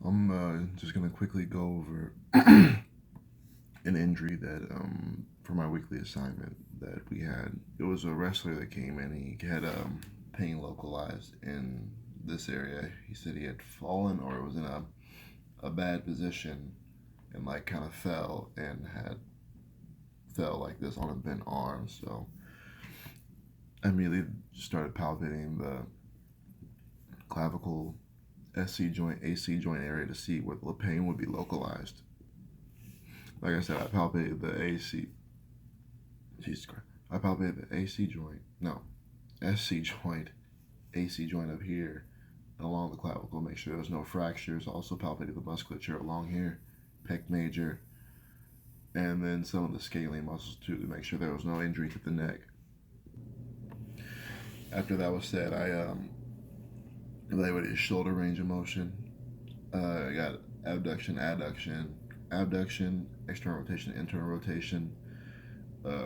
I'm just gonna quickly go over an injury that for my weekly assignment that we had. It was a wrestler that came in. He had pain localized in this area. He said he had fallen or was in a bad position and like kind of fell and had fell like this on a bent arm. So I immediately started palpating the clavicle, SC joint, AC joint area to see where the pain would be localized. Like I said, I palpated the AC. Jesus Christ. I palpated the AC joint. No, SC joint, AC joint up here along the clavicle. Make sure there's no fractures. Also palpated the musculature along here, pec major, and then some of the scalene muscles too to make sure there was no injury to the neck. After that was said, I evaluated his shoulder range of motion. I got abduction, adduction, abduction, external rotation, internal rotation,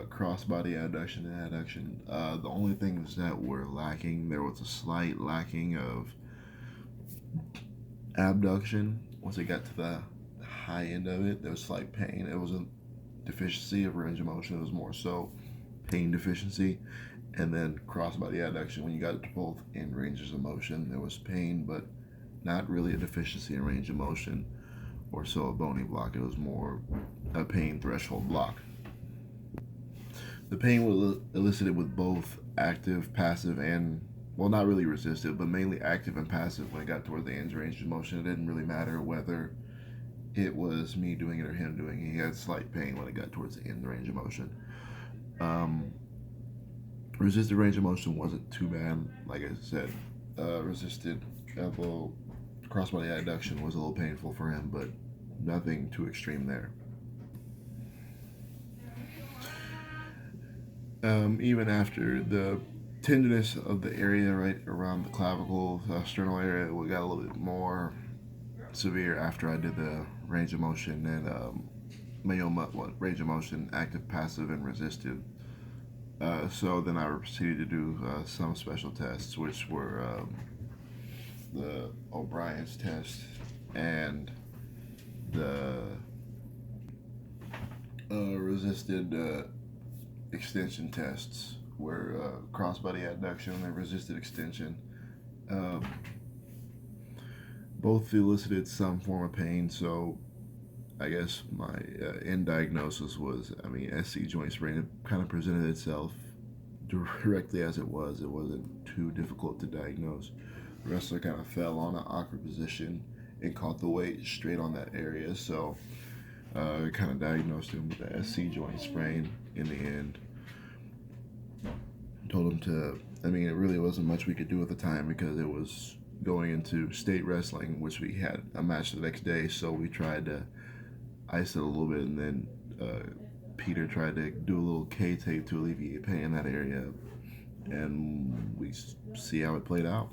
cross-body adduction and adduction. The only things that were lacking, there was a slight lacking of abduction. Once it got to the high end of it, there was slight pain. It wasn't deficiency of range of motion. It was more so pain deficiency. And then cross-body adduction, when you got to both end ranges of motion, there was pain, but not really a deficiency in range of motion or so a bony block. It was more a pain threshold block. The pain was elicited with both active, passive, and, well, not really resistive, but mainly active and passive when it got toward the end range of motion. It didn't really matter whether it was me doing it or him doing it. He had slight pain when it got towards the end range of motion. Resisted range of motion wasn't too bad. Like I said, resisted elbow crossbody adduction was a little painful for him, but nothing too extreme there. Even after the tenderness of the area right around the clavicle, sternal area, it got a little bit more severe after I did the range of motion and range of motion, active, passive, and resisted. So then I proceeded to do some special tests, which were the O'Brien's test and the resisted extension tests, were crossbody adduction and resisted extension. Um, Both elicited some form of pain, so I guess my end diagnosis was, SC joint sprain. It kind of presented itself directly as it was. It wasn't too difficult to diagnose. The wrestler kind of fell on an awkward position and caught the weight straight on that area, so we kind of diagnosed him with the SC joint sprain in the end. Told him to, it really wasn't much we could do at the time because it was going into state wrestling, which we had a match the next day, so we tried to ice it a little bit, and then Peter tried to do a little K-tape to alleviate pain in that area, and we see how it played out.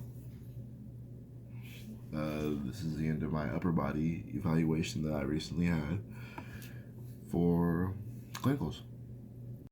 This is the end of my upper body evaluation that I recently had for clinicals.